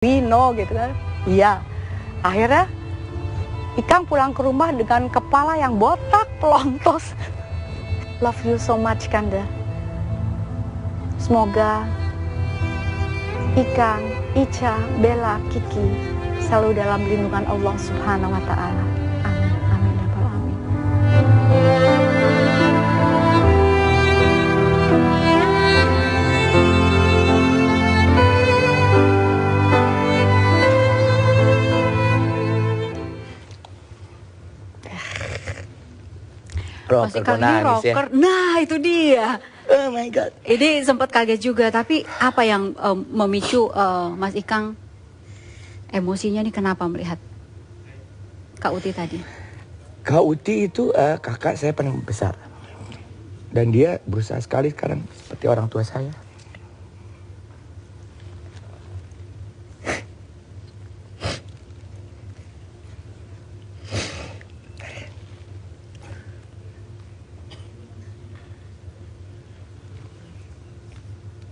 Wino gitu kan. Iya. Akhirnya Ikang pulang ke rumah dengan kepala yang botak pelontos. Love you so much Kanda. Semoga Ikang, Ica, Bella, Kiki selalu dalam lindungan Allah Subhanahu wa taala. Amin. Amin ya rabbal alamin. Mas Ikang ini rocker, ya? Nah itu dia. Oh my God. Ini sempat kaget juga, tapi apa yang memicu Mas Ikang emosinya nih, kenapa melihat Kak Uti tadi? Kak Uti itu kakak saya paling besar. Dan dia berusaha sekali sekarang seperti orang tua saya.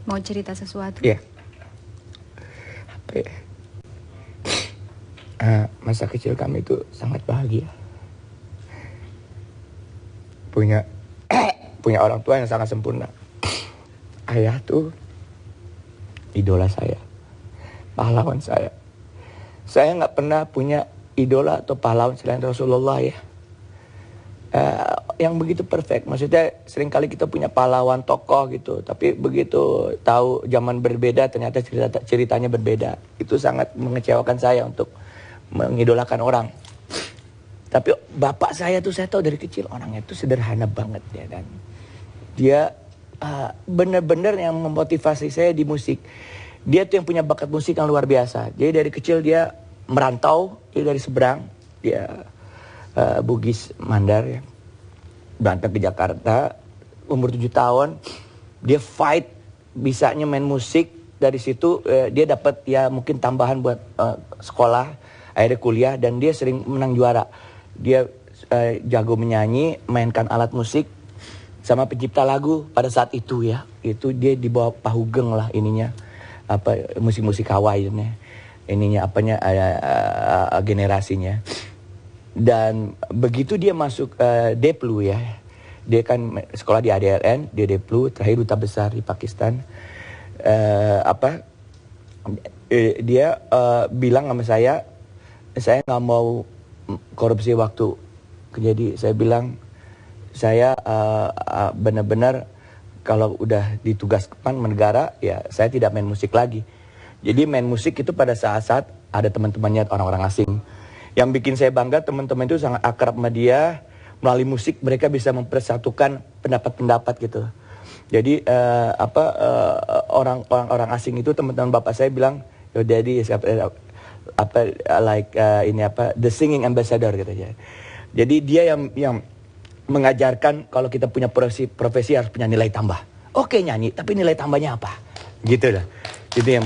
Mau cerita sesuatu? Iya. Apa ya? Masa kecil kami itu sangat bahagia. Punya orang tua yang sangat sempurna. Ayah tuh idola saya, pahlawan saya. Saya nggak pernah punya idola atau pahlawan selain Rasulullah ya. Yang begitu perfect, maksudnya seringkali kita punya pahlawan tokoh gitu, tapi begitu tahu zaman berbeda ternyata ceritanya berbeda. Itu sangat mengecewakan saya untuk mengidolakan orang. Tapi bapak saya tuh saya tahu dari kecil orangnya tuh sederhana banget ya, dan dia benar-benar yang memotivasi saya di musik. Dia tuh yang punya bakat musik yang luar biasa. Jadi dari kecil dia merantau, dia dari seberang, dia Bugis Mandar ya. Berangkat ke Jakarta, umur 7 tahun, dia fight, bisanya main musik. Dari situ dia dapat ya mungkin tambahan buat sekolah, akhirnya kuliah, dan dia sering menang juara. Dia jago menyanyi, mainkan alat musik, sama pencipta lagu pada saat itu ya. Itu dia di bawah Pahugeng lah ininya, apa musik-musik Hawaii ininya apanya generasinya. Dan begitu dia masuk Deplu ya, dia kan sekolah di ADLN, dia Deplu, terakhir duta besar di Pakistan. Dia bilang sama saya nggak mau korupsi waktu. Jadi saya bilang, saya benar-benar kalau udah ditugaskan negara, ya saya tidak main musik lagi. Jadi main musik itu pada saat-saat ada teman-temannya orang-orang asing. Yang bikin saya bangga, teman-teman itu sangat akrab sama dia. Melalui musik mereka bisa mempersatukan pendapat-pendapat gitu. Jadi orang-orang asing itu, teman-teman bapak saya bilang, "Yo daddy is the singing ambassador" gitu ya. Jadi dia yang mengajarkan kalau kita punya profesi harus punya nilai tambah. Oke nyanyi, tapi nilai tambahnya apa? Gitu lah. Itu yang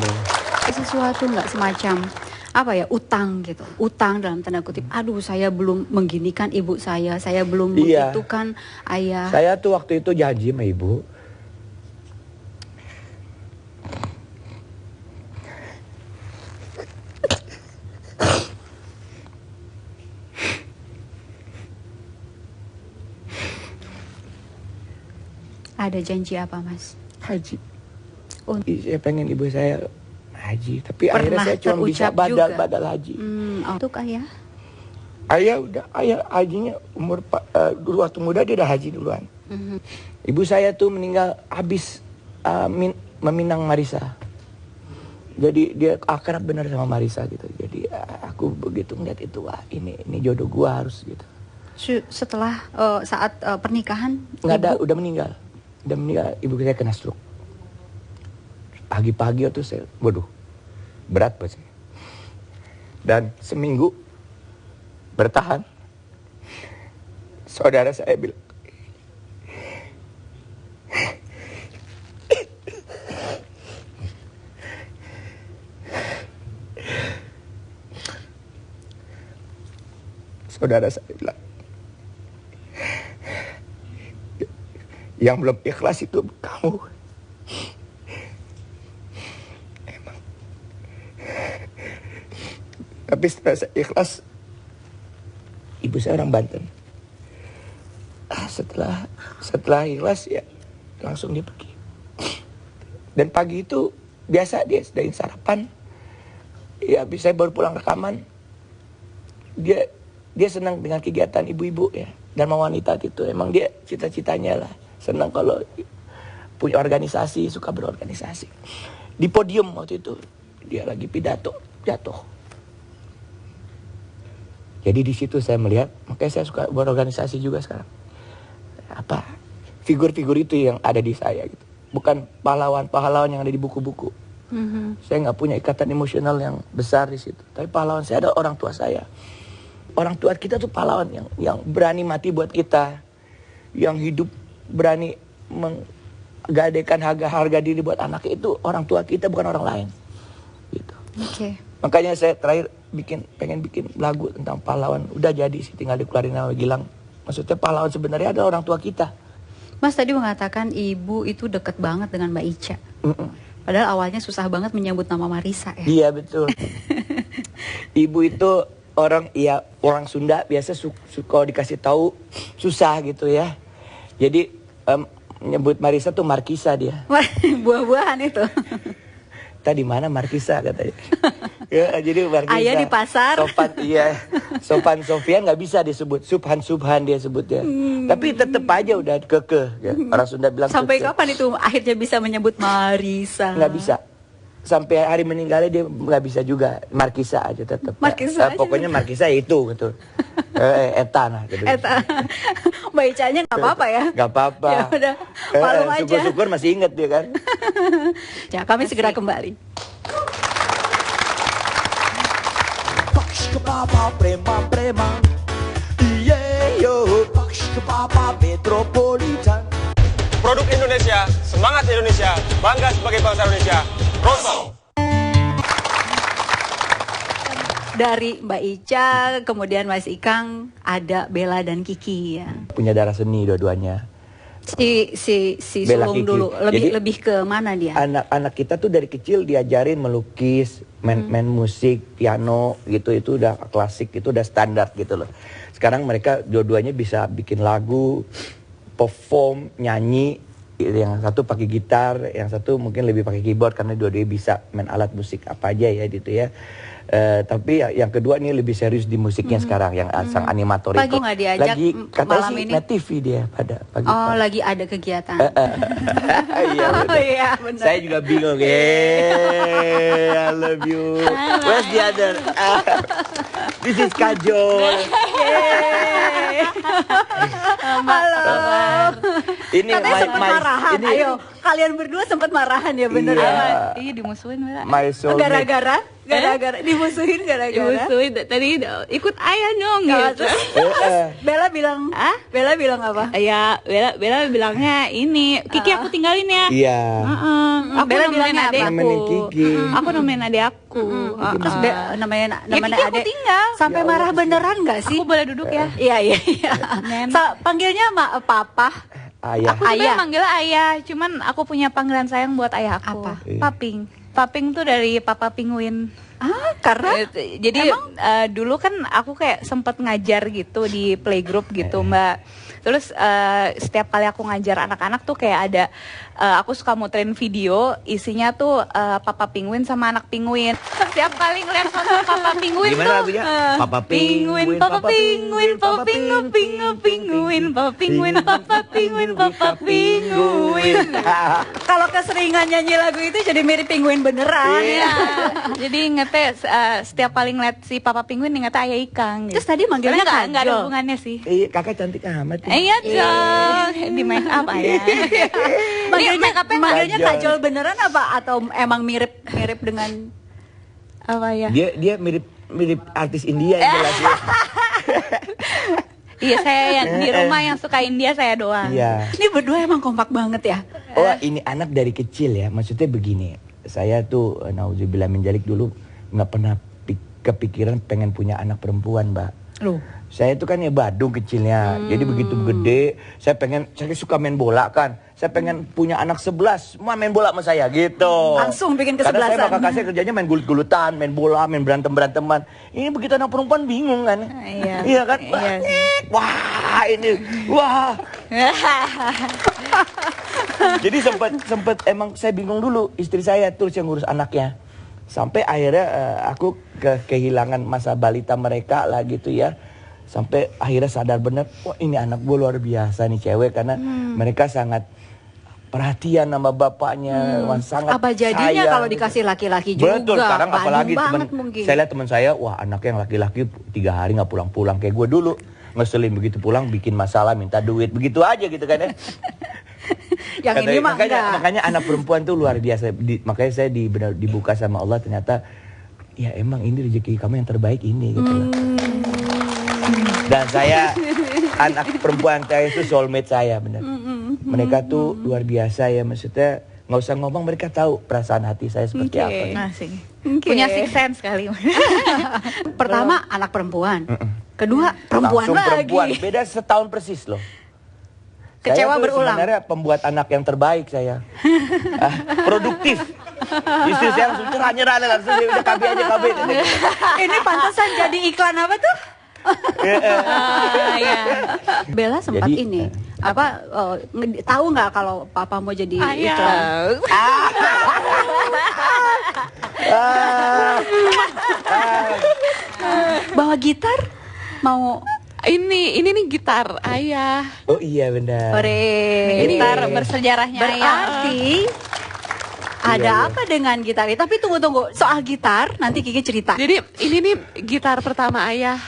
Sesuatu nggak semacam apa ya, utang gitu, utang dalam tanda kutip. Aduh, saya belum mengginikan ibu saya belum menggitukan ayah. Saya tuh waktu itu janji sama ibu, ada janji apa, Mas? haji. Saya pengen ibu saya haji, tapi pernah akhirnya saya cuma bisa badal haji. Untuk ayah? Ayah hajinya dulu waktu muda dia udah haji duluan. Ibu saya tuh meninggal habis meminang Marisa. Jadi dia akrab benar sama Marisa gitu. Jadi aku begitu ngeliat itu, wah ini jodoh gua harus gitu. Setelah saat pernikahan? Nggak ada, udah meninggal. Ibu saya kena stroke. Pagi-pagi tuh saya, waduh, berat buat saya. Dan seminggu bertahan. Saudara saya bilang, yang belum ikhlas itu kamu. Tapi setelah saya ikhlas, ibu saya orang Banten. Setelah ikhlas ya langsung dia pergi. Dan pagi itu biasa dia sedain sarapan. Ya habis saya baru pulang rekaman. Dia senang dengan kegiatan ibu-ibu ya. Dharma wanita itu emang dia cita-citanya lah. Senang kalau punya organisasi, suka berorganisasi. Di podium waktu itu dia lagi pidato, jatuh. Jadi di situ saya melihat, makanya saya suka berorganisasi juga sekarang. Apa figur-figur itu yang ada di saya gitu, bukan pahlawan-pahlawan yang ada di buku-buku. Saya nggak punya ikatan emosional yang besar di situ, tapi pahlawan saya ada orang tua saya. Orang tua kita tuh pahlawan yang berani mati buat kita, yang hidup berani menggadaikan harga diri buat anak, itu orang tua kita, bukan orang lain. Gitu. Makanya saya terakhir pengen bikin lagu tentang pahlawan. Udah jadi sih, tinggal dikeluarin nama Gilang. Maksudnya pahlawan sebenarnya adalah orang tua kita. Mas tadi mengatakan ibu itu deket banget dengan Mbak Ica. Padahal awalnya susah banget menyebut nama Marisa ya. Iya betul. Ibu itu orang Sunda biasa kalau dikasih tahu susah gitu ya. Jadi menyebut Marisa tuh Markisa dia. Buah-buahan itu. Tadi mana Markisa katanya. Ya, jadi Markisa. Ayah di pasar. Sopan Sofian nggak bisa disebut. Subhan dia sebutnya. Tapi tetap aja udah kekeh. Ya. Orang Sunda bilang sampai kekeh. Kapan itu akhirnya bisa menyebut Marisa? Nggak bisa. Sampai hari meninggalnya dia nggak bisa juga. Markisa aja tetap. Markisa aja. Pokoknya Markisa itu gitu. Eta nah. Gitu. Eta. Mbak Icanya nggak apa-apa ya? Nggak apa-apa. Ya udah, maklum aja. Syukur-syukur masih inget dia kan. Ya, kami segera kembali. Paks ke papa preman Iye yo Paks ke papa metropolitan. Produk Indonesia, semangat Indonesia, bangga sebagai bangsa Indonesia. Rosso. Dari Mbak Ica, kemudian Mas Ikang, ada Bella dan Kiki ya. Punya darah seni dua-duanya. Si Bella sulung Kiki. dulu, Jadi, lebih ke mana dia? Anak-anak kita tuh dari kecil diajarin melukis, main musik, piano gitu, itu udah klasik, itu udah standar gitu loh. Sekarang mereka dua-duanya bisa bikin lagu, perform, nyanyi. Yang satu pakai gitar, yang satu mungkin lebih pakai keyboard karena dua-duanya bisa main alat musik apa aja ya gitu ya. Tapi yang kedua ini lebih serius di musiknya sekarang, yang sang animator Pagi itu. nggak diajak lagi katanya malam sih ini? net TV dia pada pagi. Oh, lagi ada kegiatan. Iya, Oh iya, benar. saya juga bingung. I love you. Where's the other? This is Kajol. Halo. Ini Katanya sempat marahan. ini Ayo, kalian berdua sempat marahan ya bener Iya. ya? Iya dimusuhin Mbak. my soulmate. Gara-gara dimusuhin gara-gara. Dimusuhin tadi ikut ayah dong gitu. Bella bilang, Bella bilang apa? Ya Bella bilangnya ini Kiki aku tinggalin ya. Iya. Aku Bella nemenin bilangnya apa? adekku. Nemenin Kiki. Aku nemenin adek aku. Terus namanya Kiki aku adek tinggal. sampai marah beneran nggak sih? Aku boleh duduk ya. Iya. Panggilnya papa. Ayah. Aku sebenarnya manggil ayah, cuman aku punya panggilan sayang buat ayah aku. Apa? Paping. Paping tuh dari Papa Penguin. Karena Jadi dulu kan aku kayak sempet ngajar gitu di playgroup gitu Mbak. Terus setiap kali aku ngajar anak-anak tuh kayak ada aku suka muterin video isinya tuh Papa Penguin sama anak penguin. Setiap kali ngeliat sosok Papa Penguin Gimana tuh lagunya? Papa Penguin, Papa Penguin, Papa Penguin, Penguin, Papa Penguin, Papa Penguin, Papa Penguin. kalau keseringan nyanyi lagu itu jadi mirip penguin beneran. Iya. Jadi ingetnya setiap kali ngeliat si Papa Penguin ingetnya ayah Ikang. Gitu. Terus tadi manggilnya Sebenarnya nggak ada Kajol. hubungannya sih. Kakak cantik amat. Iya dong, di make up ya. Manggilnya Kajol. Kajol beneran apa atau emang mirip dengan Apa ya? Dia mirip artis India yang jelas ya. Iya saya yang di rumah yang suka India saya doang. Iya. ini berdua emang kompak banget ya? Oh, ini anak dari kecil ya. Maksudnya begini. Saya tuh nauzubillah min dzalik dulu nggak pernah kepikiran pengen punya anak perempuan, Mbak. Loh. Saya itu kan ya Badung kecilnya, jadi begitu gede, saya suka main bola kan, saya pengen punya anak 11, semua main bola sama saya gitu. Langsung bikin kesebelasan. Karena saya kakak saya kerjanya main gulut-gulutan, main bola, main berantem-beranteman. Ini begitu anak perempuan bingung kan, iya kan, wah ini, wah. Jadi sempat emang saya bingung dulu, istri saya terus yang ngurus anaknya. Sampai akhirnya aku kehilangan masa balita mereka lah gitu ya. Sampai akhirnya sadar benar, wah ini anak gue luar biasa nih cewek. Karena mereka sangat perhatian sama bapaknya, sangat apa jadinya sayang, kalau dikasih laki-laki juga. Betul, sekarang apalagi saya lihat teman saya, wah anaknya yang laki-laki 3 hari gak pulang-pulang. Kayak gue dulu, ngeselin begitu pulang bikin masalah, minta duit, begitu aja gitu kan ya. Yang ini mah makanya anak perempuan tuh luar biasa. Makanya saya dibuka sama Allah, ternyata ya emang ini rezeki kamu yang terbaik ini gitu loh. Dan saya, anak perempuan saya itu soulmate saya benar. Mereka tuh luar biasa ya, maksudnya nggak usah ngomong, mereka tahu perasaan hati saya seperti apa. Asik. Punya six sense kali. Pertama anak perempuan, kedua perempuan langsung lagi. Perempuan, beda setahun persis loh. Kecewa saya berulang. Sebenarnya pembuat anak yang terbaik saya. Produktif. Istri saya langsung nyerah langsung dia udah KB aja KB. Ini pantesan jadi iklan apa tuh? Bella sempat Jadi, ini tahu nggak kalau papa mau jadi iklan? Bawa gitar mau ini nih gitar ayah. Oh iya benar. Gitar bersejarahnya ayah. Berarti ada apa dengan gitar ini? Tapi tunggu, soal gitar nanti Kiki cerita. Jadi ini nih gitar pertama ayah.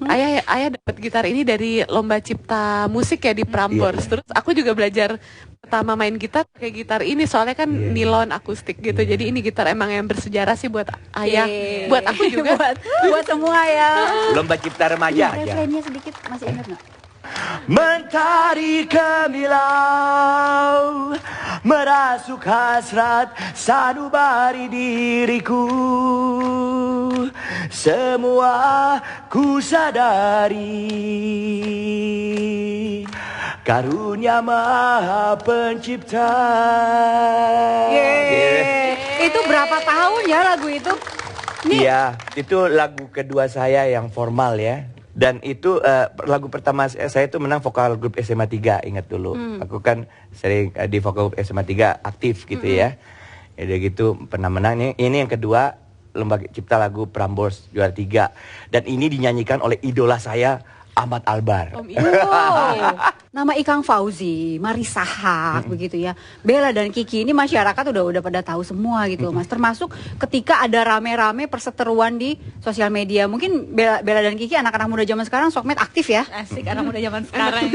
Ayah dapat gitar ini dari lomba cipta musik ya di Prambors. Terus aku juga belajar pertama main gitar pakai gitar ini, soalnya kan nilon akustik gitu. Jadi ini gitar emang yang bersejarah sih buat ayah. Buat aku juga. buat semua ya. Lomba cipta remaja aja. Refrennya sedikit masih ingat nggak? Mentari kemilau merasuk hasrat sanubari diriku. Semua ku sadari karunia Maha Pencipta. Itu berapa tahun ya lagu itu? Iya, itu lagu kedua saya yang formal ya. Dan itu lagu pertama saya itu menang vokal grup SMA 3, ingat dulu. Aku kan sering di vokal grup SMA 3 aktif gitu ya. Jadi gitu pernah menang. Ini yang kedua, lomba cipta lagu Prambors juara 3. Dan ini dinyanyikan oleh idola saya, Ahmad Albar. Nama Ikang Fauzi, Marisa Haque begitu ya. Bella dan Kiki ini masyarakat udah pada tahu semua gitu Mas. Termasuk ketika ada rame-rame perseteruan di sosial media. Mungkin Bella dan Kiki anak-anak muda zaman sekarang sosmed aktif ya. Asik, anak muda zaman sekarang.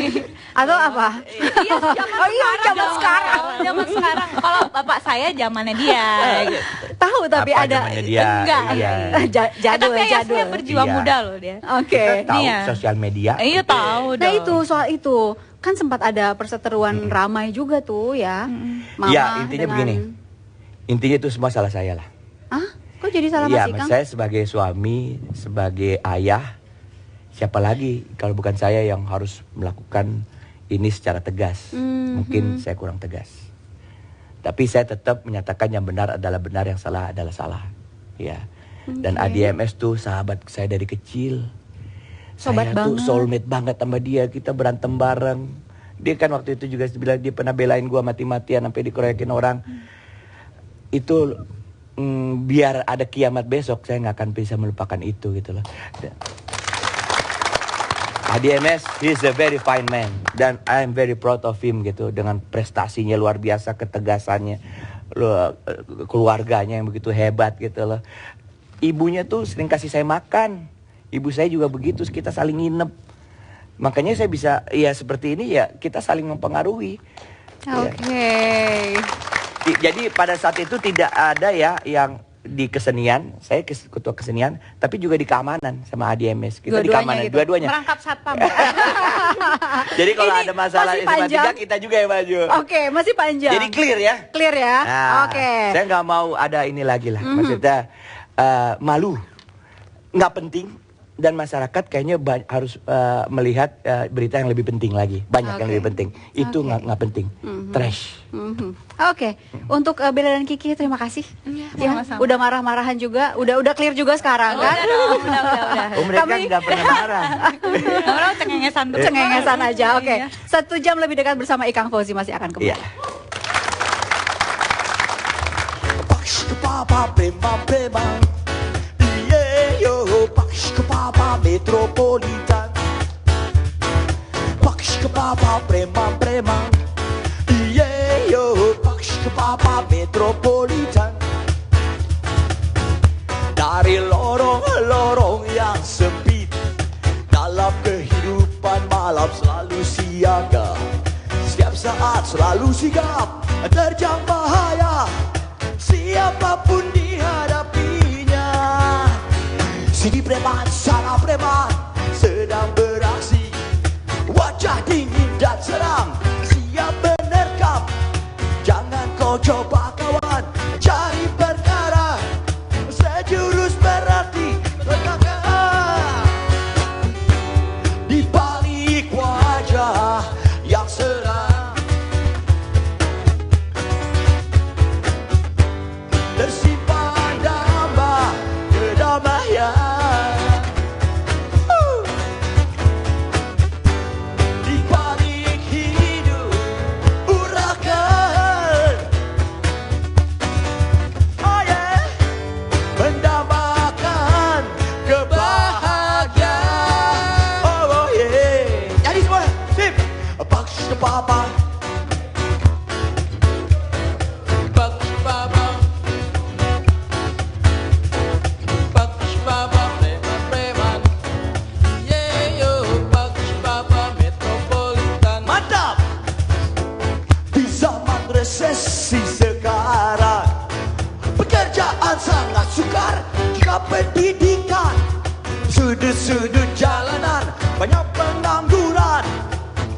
Atau apa? Iya, zaman sekarang. Zaman sekarang. Kalau bapak saya zamannya dia. Gitu. Tahu tapi Apa ada zamannya dia? enggak. Iya. Jadul tapi ayah jadul. saya berjiwa Iya. muda loh dia. Oke. Kita tahu Iya. sosial media. Iya tahu dong. Nah itu soal itu kan sempat ada perseteruan ramai juga tuh ya. Mama Ya intinya dengan... begini. Intinya itu semua salah saya lah. Ah, kok jadi salah Iya, Mas Ikang? saya sebagai suami, sebagai ayah, siapa lagi kalau bukan saya yang harus melakukan ini secara tegas. Mungkin saya kurang tegas. Tapi saya tetap menyatakan yang benar adalah benar, yang salah adalah salah. Ya. Dan ADMS tuh sahabat saya dari kecil. Sobat Saya tuh banget. soulmate banget sama dia, kita berantem bareng. Dia kan waktu itu juga bilang dia pernah belain gua mati-matian sampai dikeroyokin orang. Itu biar ada kiamat besok saya nggak akan bisa melupakan itu gitu loh. ADMS, he's a very fine man dan I'm very proud of him gitu, dengan prestasinya luar biasa, ketegasannya, keluarganya yang begitu hebat gitu loh. Ibunya tuh sering kasih saya makan. Ibu saya juga begitu, kita saling nginep. Makanya saya bisa ya seperti ini ya, kita saling mempengaruhi. Oke. Jadi pada saat itu tidak ada ya yang di kesenian, saya ketua kesenian, tapi juga di keamanan sama ADMS. Kita di keamanan gitu. dua-duanya. Merangkap satpam. Jadi kalau Ini ada masalah masih SMA 3 panjang. kita juga yang maju. Oke, masih panjang. Jadi clear ya. Clear ya. Nah, Oke. Saya nggak mau ada ini lagi lah. Maksudnya malu, nggak penting. dan masyarakat kayaknya harus melihat berita yang lebih penting lagi, banyak yang lebih penting. Itu nggak penting, trash. Oke, untuk Bella dan Kiki terima kasih. Ya, sama-sama. udah marah-marahan juga, udah clear juga sekarang kan? Udah. Oh, mereka nggak pernah marah. Orang cengengesan tuh. Cengengesan aja, oke. Iya. 1 jam lebih dekat bersama Ikang Fauzi masih akan kembali. Iya. Papa preman yeah yo Paksh ke papa metropolitan Paksh ke papa preman yeah yo Paksh ke papa metropolitan Dari lorong-lorong yang sempit dalam kehidupan malam selalu siaga Setiap saat selalu sigap terjang bahaya siapapun dihadapinya. Sini preman, sana preman sedang beraksi. Wajah dingin dan seram, siap menerkam. Jangan kau coba kawan, cari perkara. Sejurus berarti berkakak. Di balik wajah yang seram tersimpan damba kedamaian. Di balik hidup urakan, oh yeah, mendambakan kebahagiaan. Oh yeah, jadi semua sip. Paksh ke papa, paksh papa. Resesi sekarang, pekerjaan sangat sukar. Jika pendidikan, sudut-sudut jalanan banyak pengangguran.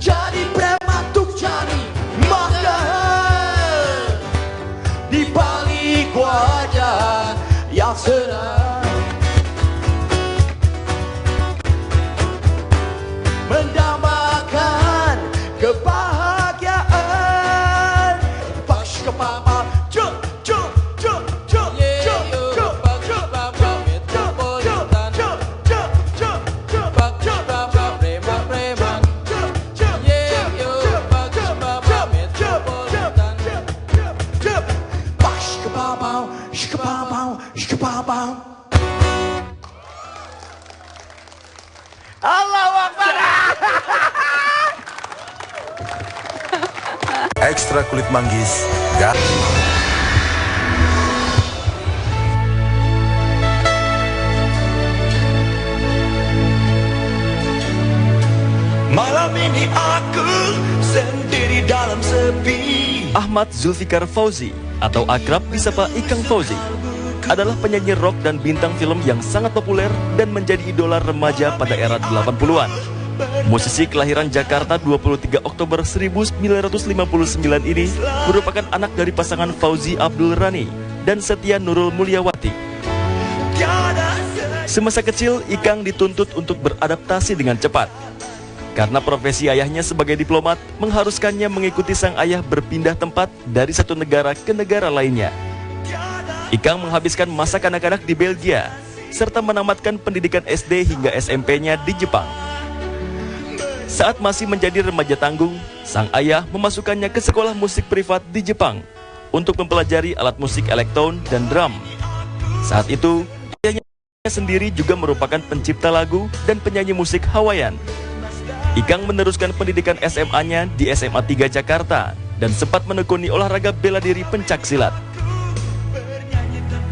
Jadi preman untuk cari makan. Di balik wajah yang seram, mendambakan kebahagiaan. Paksh ke papa, cuk cuk cuk cuk cuk cuk cuk metropolitan, cuk cuk cuk cuk paksh papa preman, cuk cuk yo paksh papa metropolitan, cuk paksh ke papa, ke papa, ke papa. Allahu Akbar. Ekstra kulit manggis. Malam ini aku sendiri dalam sepi. Ahmad Zulfikar Fauzi atau akrab disapa Ikang Fauzi adalah penyanyi rock dan bintang film yang sangat populer dan menjadi idola remaja pada era 80-an. Musisi kelahiran Jakarta 23 Oktober 1959 ini merupakan anak dari pasangan Fauzi Abdul Rani dan Setia Nurul Mulyawati. Semasa kecil, Ikang dituntut untuk beradaptasi dengan cepat. Karena profesi ayahnya sebagai diplomat mengharuskannya mengikuti sang ayah berpindah tempat dari satu negara ke negara lainnya. Ikang menghabiskan masa kanak-kanak di Belgia, serta menamatkan pendidikan SD hingga SMP-nya di Jepang. Saat masih menjadi remaja tanggung, sang ayah memasukkannya ke sekolah musik privat di Jepang untuk mempelajari alat musik elektron dan drum. Saat itu, ayahnya sendiri juga merupakan pencipta lagu dan penyanyi musik Hawaiian. Ikang meneruskan pendidikan SMA-nya di SMA 3 Jakarta dan sempat menekuni olahraga bela diri pencaksilat.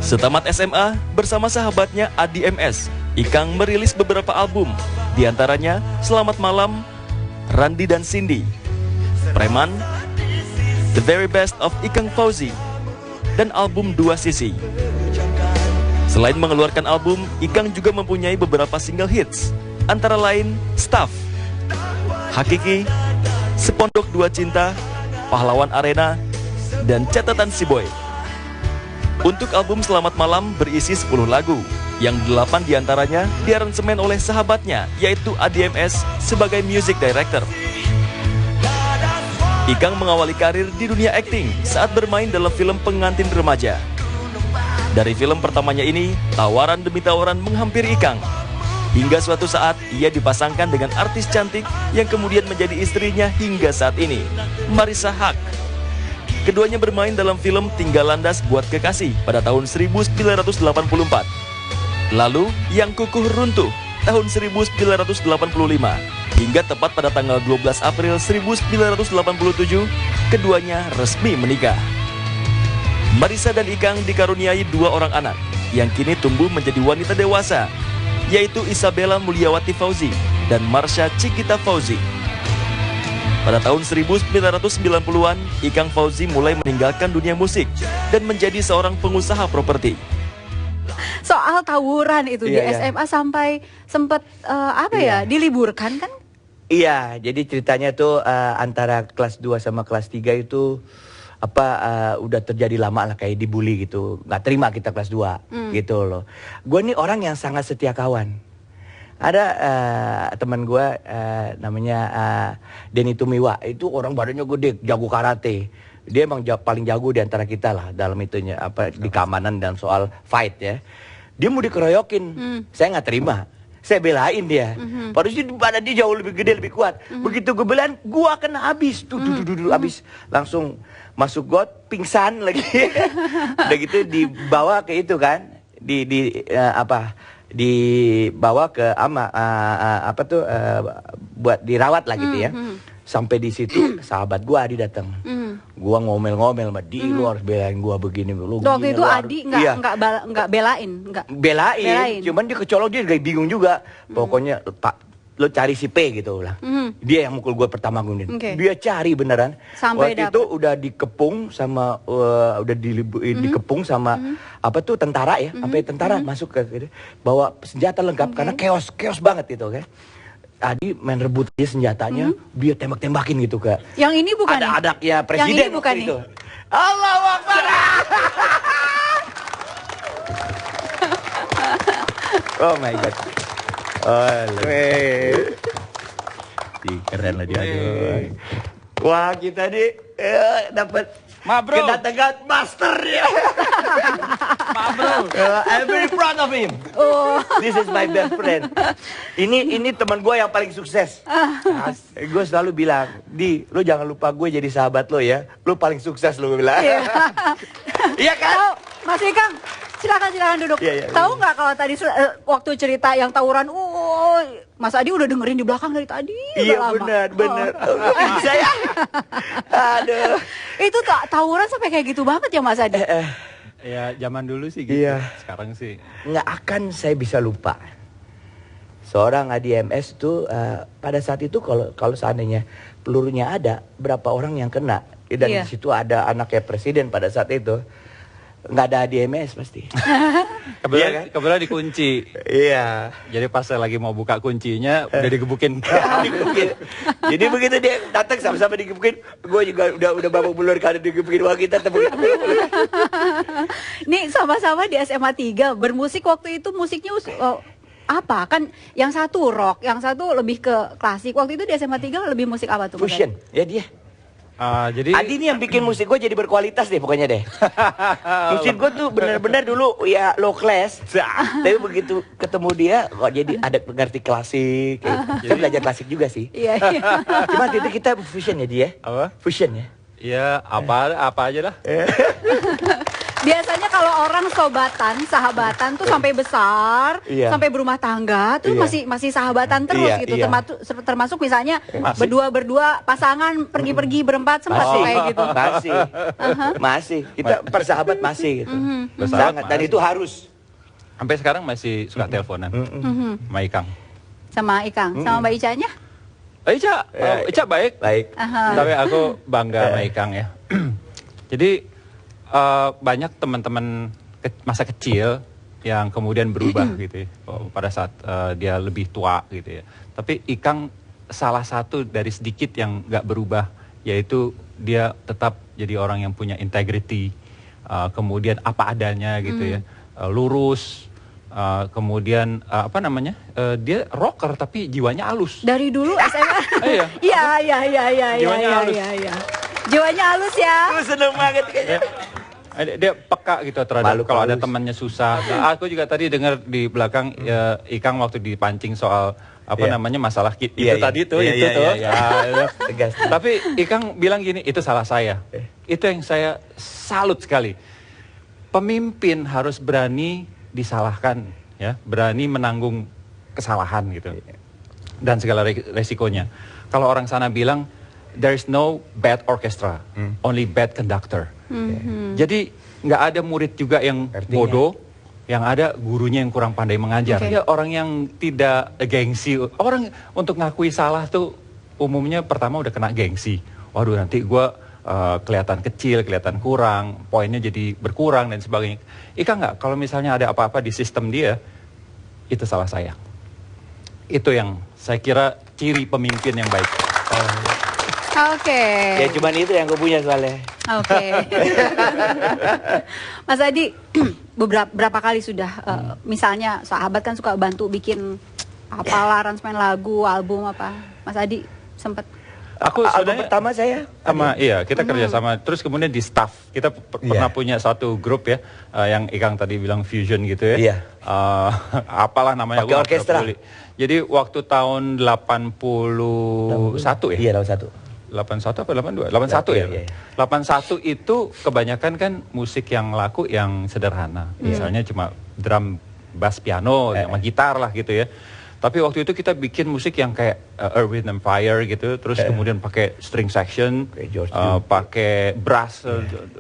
Setamat SMA, bersama sahabatnya Adi MS, Ikang merilis beberapa album, diantaranya Selamat Malam, Randi dan Cindy, Preman, The Very Best of Ikang Fauzi, dan album Dua Sisi. Selain mengeluarkan album, Ikang juga mempunyai beberapa single hits, antara lain Staff, Hakiki, Sepondok Dua Cinta, Pahlawan Arena, dan Catatan Si Boy. Untuk album Selamat Malam berisi 10 lagu, yang 8 diantaranya diaransemen oleh sahabatnya, yaitu ADMS sebagai music director. Ikang mengawali karir di dunia akting saat bermain dalam film pengantin remaja. Dari film pertamanya ini, tawaran demi tawaran menghampiri Ikang. Hingga suatu saat, ia dipasangkan dengan artis cantik yang kemudian menjadi istrinya hingga saat ini, Marissa Haq. Keduanya bermain dalam film Tinggal Landas Buat Kekasih pada tahun 1984. Lalu, Yang Kukuh Runtuh tahun 1985. Hingga tepat pada tanggal 12 April 1987, keduanya resmi menikah. Marissa dan Ikang dikaruniai 2 orang anak yang kini tumbuh menjadi wanita dewasa, yaitu Isabella Mulyawati Fauzi dan Marsha Cikita Fauzi. Pada tahun 1990-an, Ikang Fauzi mulai meninggalkan dunia musik dan menjadi seorang pengusaha properti. Soal tawuran itu di SMA sampai sempat diliburkan kan? Iya, jadi ceritanya tuh antara kelas 2 sama kelas 3 itu udah terjadi lama lah, kayak dibully gitu. Nggak terima kita kelas 2 gitu loh. Gue nih orang yang sangat setia kawan. Ada teman gue namanya Denny Tumiwa, itu orang badannya gede, jago karate. Dia emang paling jago di antara kita lah dalam itunya, di keamanan dan soal fight ya. Dia mau dikeroyokin, saya nggak terima. Saya belain dia. Padahal badan dia jauh lebih gede, lebih kuat. Begitu gue belain, gue kena habis. Habis. Langsung masuk got, pingsan lagi. Udah gitu dibawa ke itu kan. Dibawa ke buat dirawat lah gitu ya. Sampai di situ sahabat gue Adi datang. Gua ngomel-ngomel sama dia, lu harus belain gua begini. Lu waktu itu Adi nggak belain, belain. Cuman dia kecolok, dia kayak bingung juga. Pokoknya Pak, lu cari si P gitu lah. Dia yang mukul gua pertama gue. Dia cari beneran. Sampai waktu itu udah dikepung sama dikepung sama tentara ya, sampai tentara masuk ke bawa senjata lengkap karena chaos banget gitu kan. Adi main rebut dia senjatanya, dia tembak-tembakin gitu Kak. Yang ini bukan ada adaknya presiden. Yang ini bukan itu. Allahu Akbar. Oh my God. Keren lah dia. Wah, kita nih dapat kedatangan master ya. I'm very proud of him. This is my best friend. Ini teman gue yang paling sukses. Gue selalu bilang, lu jangan lupa gue jadi sahabat lo ya. Lu paling sukses lo, gue bilang. Iya kan? Mas Ikang, silakan duduk. Tahu nggak kalau tadi waktu cerita yang tawuran, Mas Adi udah dengerin di belakang dari tadi. Iya benar. Saya. Aduh. Itu tawuran sampai kayak gitu banget ya Mas Adi? Ya zaman dulu sih gitu. Iya. Sekarang sih nggak akan saya bisa lupa. Seorang ADMS tuh pada saat itu kalau seandainya pelurunya ada, berapa orang yang kena, dan di situ ada anaknya presiden pada saat itu, nggak ada ADMS pasti. Kebetulan dikunci. Iya. Jadi pas saya lagi mau buka kuncinya udah digebukin. Jadi begitu dia datang sama-sama digebukin, gue juga udah babak belur karena digebukin. Wah, kita tepuk. Nih sama-sama di SMA 3 bermusik waktu itu, musiknya apa? Kan yang satu rock, yang satu lebih ke klasik. Waktu itu di SMA 3 lebih musik apa tuh? Fusion. Ya dia. Jadi Adi ini yang bikin musik gue jadi berkualitas deh pokoknya deh. Musik gue tuh benar-benar dulu ya low class. Tapi begitu ketemu dia kok jadi ada ngerti klasik. Saya belajar klasik juga sih. Iya. Cuma itu kita fusion ya dia. Apa? Fusion ya. Ya apa aja lah. Biasanya kalau orang sahabatan tuh sampai besar, sampai berumah tangga tuh masih sahabatan terus gitu. Termasuk misalnya berdua pasangan pergi-pergi berempat sempat kayak gitu. Masih. Kita persahabat masih gitu. Sangat, dan itu harus. Sampai sekarang masih suka teleponan sama Ikang. Sama Mbak Icanya? Ica baik. Tapi aku bangga sama Ikang ya. Jadi banyak teman-teman masa kecil yang kemudian berubah gitu ya, pada saat dia lebih tua gitu ya. Tapi Ikang salah satu dari sedikit yang gak berubah, yaitu dia tetap jadi orang yang punya integrity, kemudian apa adanya gitu ya, lurus, kemudian dia rocker tapi jiwanya halus. Dari dulu SMA. Iya. Iya. Jiwanya halus. Jiwanya halus ya. Aku seneng banget kayaknya. Dia peka gitu terhadap kalau ada temannya susah. Aku juga tadi dengar di belakang Ikang waktu dipancing soal masalah itu tadi tuh. Tegas. Tapi Ikang bilang gini, itu salah saya. Itu yang saya salut sekali. Pemimpin harus berani disalahkan, ya, berani menanggung kesalahan gitu, dan segala resikonya. Kalau orang sana bilang there is no bad orchestra, only bad conductor. Jadi nggak ada murid juga yang bodoh, yang ada gurunya yang kurang pandai mengajar. Ya, orang yang tidak gengsi, orang untuk ngakui salah tuh umumnya pertama udah kena gengsi. Waduh, nanti gue kelihatan kecil, kelihatan kurang, poinnya jadi berkurang dan sebagainya. Ika nggak, kalau misalnya ada apa-apa di sistem dia, itu salah saya. Itu yang saya kira ciri pemimpin yang baik. Oke. Ya cuman itu yang gue punya soalnya. Oke. Mas Adi, berapa kali sudah, misalnya sahabat kan suka bantu bikin apalah aransemen lagu, album apa. Mas Adi sempat. Aku album pertama saya kita kerja sama, terus kemudian di staff kita pernah punya satu grup ya, yang Ikang tadi bilang fusion gitu ya. Iya. Apalah namanya, pakai orkestra. Jadi waktu tahun 81 ya. Iya, 81. 81 apa 82? 81 ya. Iya. 81 itu kebanyakan kan musik yang laku yang sederhana. Misalnya cuma drum, bass, piano, sama gitar lah gitu ya. Tapi waktu itu kita bikin musik yang kayak Earth, Wind and Fire gitu, terus kemudian pakai string section, pakai brass,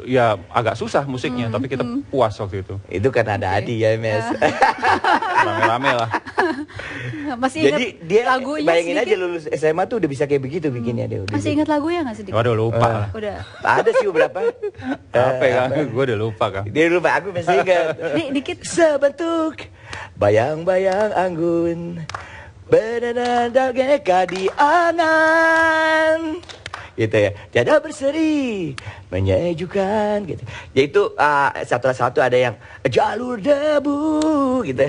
ya agak susah musiknya, tapi kita puas waktu itu. Itu kan ada Adi ya, Mes. Rame-rame lah. Masih ingat Jadi dia lagunya bayangin sedikit? aja lulus SMA tuh udah bisa kayak begitu bikinnya dia. Masih ingat lagunya nggak sedikit? Waduh, lupa. Udah. Ada sih beberapa. Apa kan? Gue udah lupa kan. Dia lupa, aku masih ingat. Dikit. Sebentuk bayang-bayang anggun bernada di angan. Gitu ya, tiada berseri menyejukkan gitu. Yaitu satu ada yang jalur debu gitu,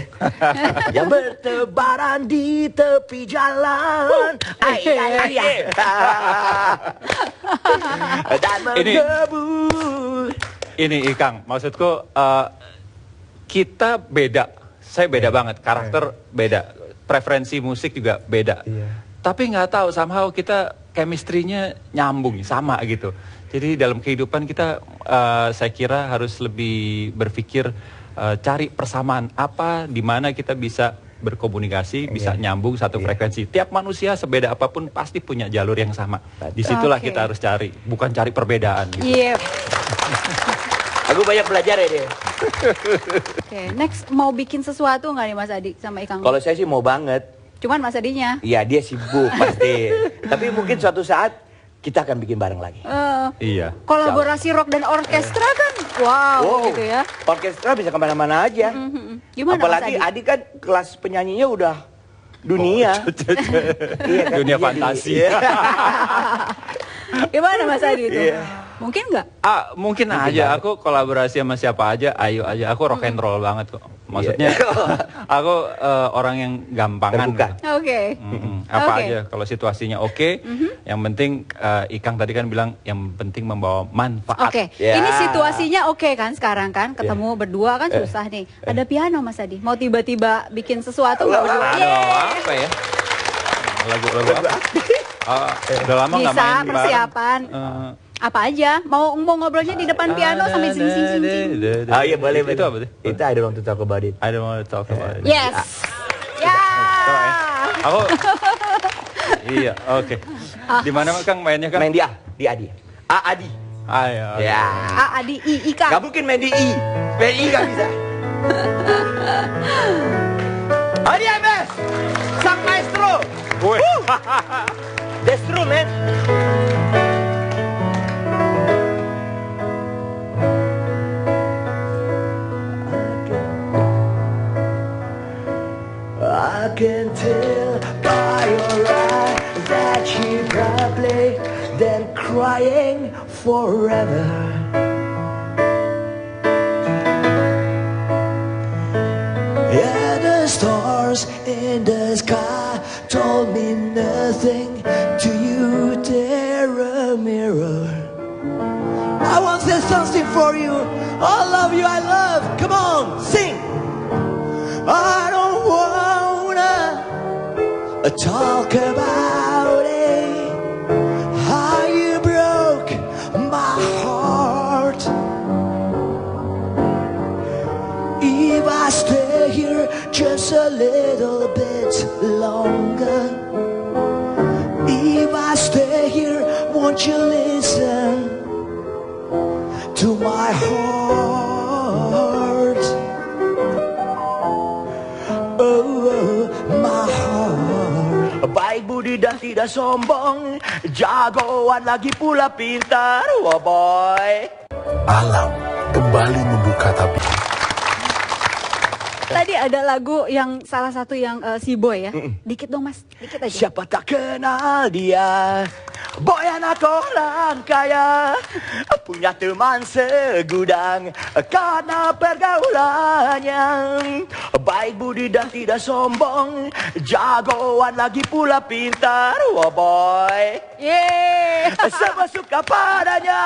yang bertebaran di tepi jalan, dan menggebu. Ini Ikang, maksudku kita beda, saya beda banget, karakter beda, preferensi musik juga beda. Tapi nggak tahu, somehow kita chemistry-nya nyambung, sama gitu. Jadi dalam kehidupan kita, saya kira harus lebih berpikir, cari persamaan apa, di mana kita bisa berkomunikasi, bisa nyambung satu frekuensi. Tiap manusia sebeda apapun pasti punya jalur yang sama. Disitulah kita harus cari, bukan cari perbedaan. Gitu. Aku banyak belajar ya dia. Oke, next mau bikin sesuatu nggak nih Mas Adi sama Ikang? Kalau saya sih mau banget. Cuman Mas Adinya? Iya, dia sibuk pasti. Tapi mungkin suatu saat kita akan bikin bareng lagi. Iya. Kolaborasi rock dan orkestra kan, wow gitu ya. Orkestra bisa kemana-mana aja. Gimana apalagi Mas Adi? Adi kan kelas penyanyinya udah dunia. Iya, kan? Dunia fantasi. Gimana Mas Adi itu? Mungkin nggak? Mungkin aja. Aku kolaborasi sama siapa aja, ayo aja. Aku rock and roll banget kok. Maksudnya aku orang yang gampangan. Oke. Apa aja kalau situasinya oke. Yang penting Ikang tadi kan bilang yang penting membawa manfaat. Oke. Ini situasinya oke kan sekarang kan? Ketemu berdua kan susah nih. Ada piano Mas Adi. Mau tiba-tiba bikin sesuatu nggak berdua? Apa ya? Lagu-lagu apa? Udah lama nggak main Bisa persiapan. Apa aja? Mau ngobrolnya di depan piano sambil sing. Oh iya boleh. Itu apa tuh? Itu I don't want to talk about it. I don't want to talk about it. Yes. Aku. Iya, oke. Di mana Kang mainnya Kang? Main di Adi. Adi. Ya. Adi Ika. Gak mungkin main di I. Main I gak bisa. Adi MS. Sang maestro. That's true, man. I can tell by your eyes that you probably then crying forever. Yeah. stars in the sky told me nothing. To you there a mirror. I want to say something for you. I love you, I love. Come on, sing. I don't wanna talk about it. How you broke my heart. If I stay here just a little bit longer, if I stay here, won't you listen to my heart? Oh, my heart. Baik budi dan tidak sombong, jagoan lagi pula pintar, wah boy. Alam kembali membuka tabir. Tadi ada lagu yang salah satu yang si Boy ya. Dikit dong Mas, dikit aja. Siapa tak kenal dia, Boy anak orang kaya, punya teman segudang karena pergaulannya. Baik budi dan tidak sombong, jagoan lagi pula pintar, wah boy. Yeay. Semua suka padanya.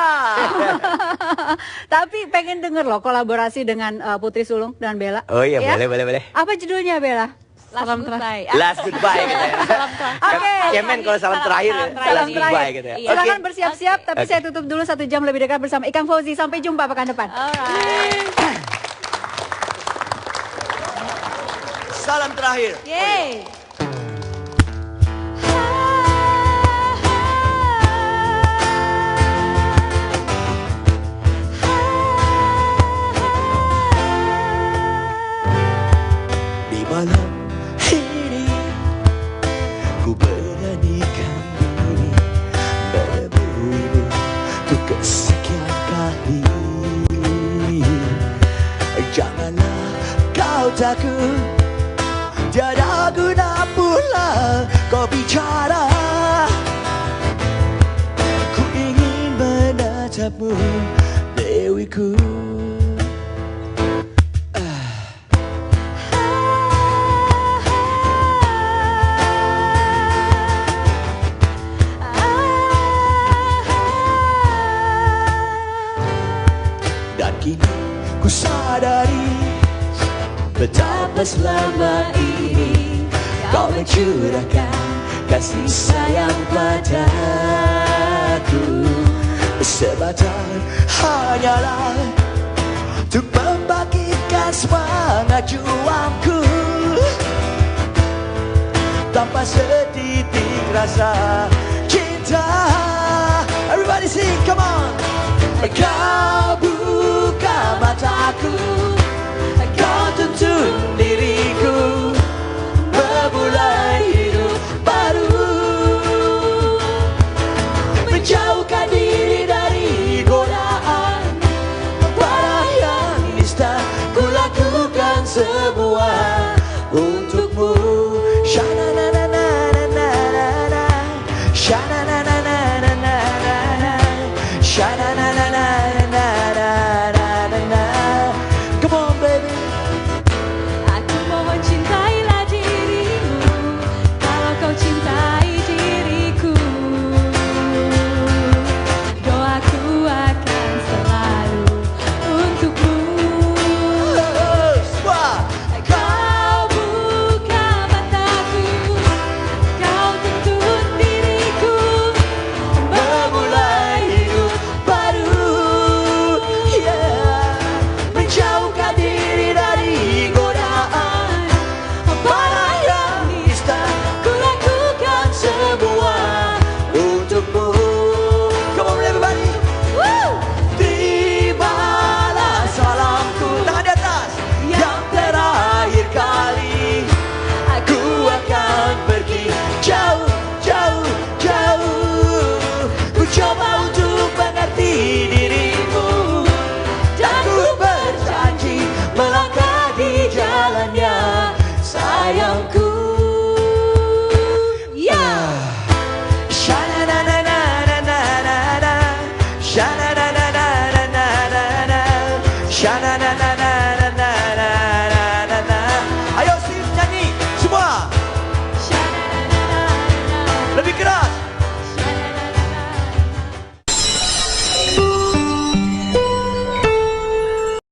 Tapi pengen denger loh kolaborasi dengan Putri Sulung dan Bella. Oh iya, ya? boleh. Apa judulnya Bella? Salam goodbye. Last goodbye gitu ya. Salam terakhir. Oke. Kemen kalau salam terakhir, Salam goodbye terakhir. gitu ya. Iya. Silakan Oke. bersiap-siap, tapi Oke. saya tutup dulu 1 jam lebih dekat bersama Ikang Fauzi. Sampai jumpa pekan depan. Alright. Salam terakhir. Yeay. Di malam ini ku beranikan diri menemuimu untuk kesekian kali. Janganlah kau takut, tiada guna pula kau bicara. Ku ingin menatapmu, dewiku. Dan kini ku sadari betapa selama ini kau mencurahkan kasih sayang padaku. Sebatas hanyalah untuk membangkitkan semangat juangku, tanpa setitik rasa cinta. Everybody sing, come on. Kau